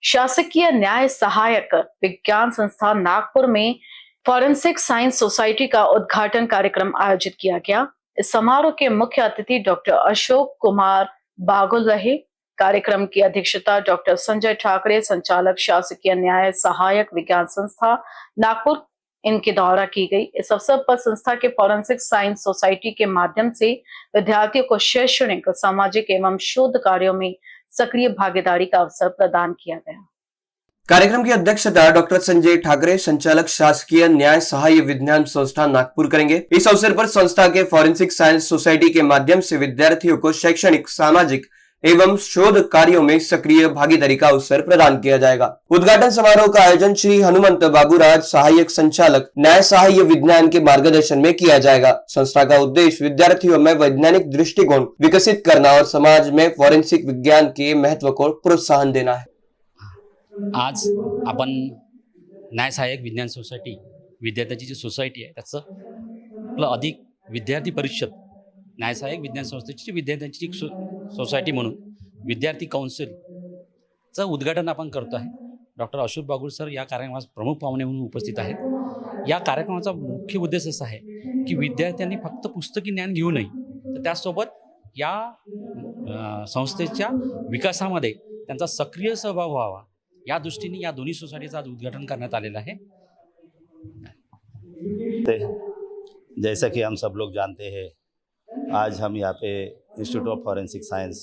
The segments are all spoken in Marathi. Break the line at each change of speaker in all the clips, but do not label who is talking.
शासकीय न्याय सहायक विज्ञान संस्थान नागपुर में फॉरेंसिक साइंस सोसाइटी का उद्घाटन कार्यक्रम आयोजित किया गया। इस समारोह के मुख्य अतिथि डॉक्टर अशोक कुमार बागुल रहे। कार्यक्रम की अध्यक्षता डॉक्टर संजय ठाकरे, संचालक शासकीय न्याय सहायक विज्ञान संस्था नागपुर, इनके द्वारा की गई। इस अवसर पर संस्था के फॉरेंसिक साइंस सोसाइटी के माध्यम से विद्यार्थियों को शैक्षणिक, सामाजिक एवं शोध कार्यों में सक्रिय भागीदारी का अवसर प्रदान किया गया।
कार्यक्रम की अध्यक्षता डॉक्टर संजय ठाकरे, संचालक शासकीय न्याय सहाय विज्ञान संस्था नागपुर करेंगे। इस अवसर पर संस्था के फॉरेंसिक साइंस सोसाइटी के माध्यम से विद्यार्थियों को शैक्षणिक, सामाजिक एवं शोध कार्यों में सक्रिय भागीदारी का अवसर प्रदान किया जाएगा। उद्घाटन समारोह का आयोजन श्री हनुमंत बाबूराज, सहायक संचालक न्याय सहाय विज्ञान के मार्गदर्शन में किया जाएगा। संस्था का उद्देश्य विद्यार्थियों में वैज्ञानिक दृष्टिकोण विकसित करना और समाज में फॉरेंसिक विज्ञान के महत्व को प्रोत्साहन देना है।
आज आपण न्याय सहायक विज्ञान सोसायटी, विद्यार्थ्यांची जी सोसायटी आहे त्याचं आपलं अधिक विद्यार्थी परिषद, न्याय सहायक विज्ञान संस्थेची विद्यार्थ्यांची एक सोसायटी म्हणून विद्यार्थी काउन्सिलचं उद्घाटन आपण करतो आहे। डॉक्टर अशोक बागुल सर या कार्यक्रमात प्रमुख पाहुणे म्हणून उपस्थित आहेत। या कार्यक्रमाचा मुख्य उद्देश असा आहे की विद्यार्थ्यांनी फक्त पुस्तकी ज्ञान घेऊ नये, तर त्यासोबत या संस्थेच्या विकासामध्ये त्यांचा सक्रिय सहभाग व्हावा, या दृष्टीने या दोन्ही सोसायटीचं आज उद्घाटन करण्यात आलेलं आहे।
जैसा कि हम सब लोग जानते हैं, आज हम यहाँ पे इंस्टीट्यूट ऑफ फॉरेंसिक साइंस,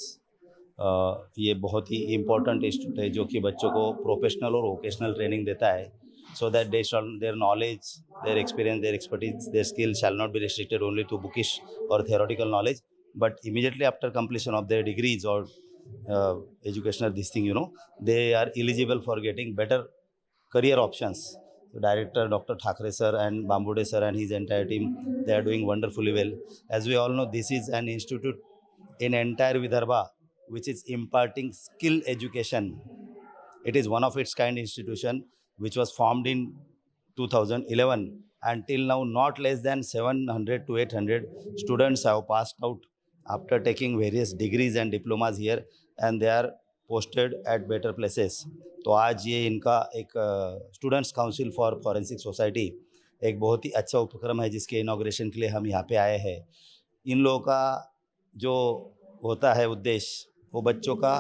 ये बहुत ही इम्पोर्टेंट इंस्टीट्यूट है जो कि बच्चों को प्रोफेशनल और वोकेशनल ट्रेनिंग देता है, so that their knowledge, their experience, their expertise, their skill shall not be restricted only to bookish और theoretical knowledge, but immediately after completion of their degrees or educational this thing, they are eligible for getting better career options. So Director Dr. Thakre sir and Bambude sir and his entire team, they are doing wonderfully well. As we all know, this is an institute in entire Vidarbha which is imparting skill education. It is one of its kind institution which was formed in 2011, and till now not less than 700 to 800 students have passed out after taking various degrees and diplomas here, and they are posted at better places. तो आज ये इनका एक students council for forensic society एक बहुत ही अच्छा उपक्रम है जिसके इनॉग्रेशन के लिए हम यहाँ पे आए हैं। इन लोगों का जो होता है उद्देश्य, वो बच्चों का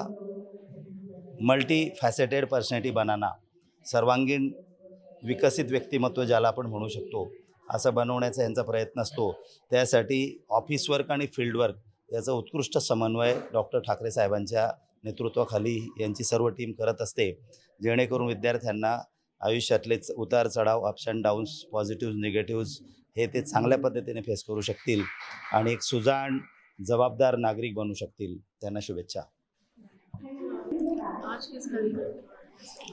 मल्टी फॅसेटेड पर्सनॅलिटी बनाना, सर्वांगीण विकसित व्यक्तिमत्व ज्याला आपण म्हणू शकतो असं बनवण्याचा यांचा प्रयत्न असतो। त्यासाठी ऑफिस वर्क आणि फील्ड वर्क याचा उत्कृष्ट समन्वय डॉक्टर ठाकरे साहेबांच्या नेतृत्वाखाली यांची सर्व टीम करत असते, जेणेकरून विद्यार्थ्यांना आयुष्यातले उतार चढाव, अप्स अँड डाऊन्स, पॉझिटिव्ह, निगेटिव्ज हे ते चांगल्या पद्धतीने फेस करू शकतील आणि एक सुजाण, जबाबदार नागरिक बनू शकतील। त्यांना शुभेच्छा।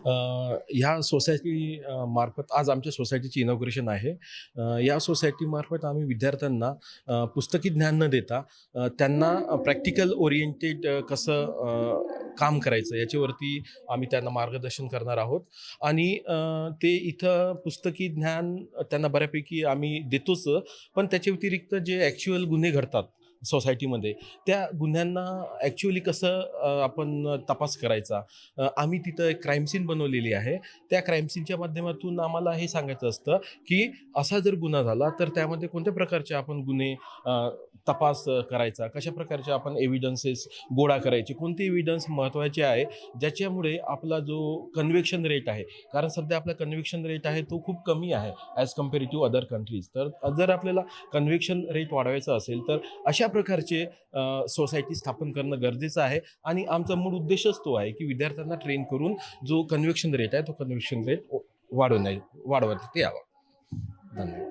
ह्या सोसायटी मार्फत आज आमच्या सोसायटीची इनॉग्रेशन आहे। या सोसायटी मार्फत आम्ही विद्यार्थ्यांना पुस्तकी ज्ञान न देता त्यांना प्रॅक्टिकल ओरिएंटेड कसं काम करायचं याच्यावरती आम्ही त्यांना मार्गदर्शन करणार आहोत। आणि ते इथं पुस्तकी ज्ञान त्यांना बऱ्यापैकी आम्ही देतोच, पण त्याच्या व्यतिरिक्त जे ॲक्च्युअल गुन्हे घडतात सोसायटीमध्ये, त्या गुन्ह्यांना ॲक्च्युअली कसं आपण तपास करायचा, आम्ही तिथं एक क्राईम सीन बनवलेली आहे। त्या क्राईम सीनच्या माध्यमातून आम्हाला हे सांगायचं असतं की असा जर गुन्हा झाला तर त्यामध्ये कोणत्या प्रकारचे आपण गुन्हे तपास करायचा, कशा प्रकारचे आपण एव्हिडन्सेस गोळा करायचे, कोणते एव्हिडन्स महत्त्वाचे आहे ज्याच्यामुळे आपला जो कन्व्हिक्शन रेट आहे, कारण सध्या आपला कन्व्हिक्शन रेट आहे तो खूप कमी आहे as compare to other countries. तर जर आपल्याला कन्व्हिक्शन रेट वाढवायचं असेल तर अशा प्रकारचे सोसायटी स्थापन करणं गरजेचं आहे। आणि आमचा मूळ उद्देशच तो आहे की विद्यार्थ्यांना ट्रेन करून जो कन्व्हिक्शन रेट आहे तो कन्व्हिक्शन रेट वाढवण्यात यावा। धन्यवाद।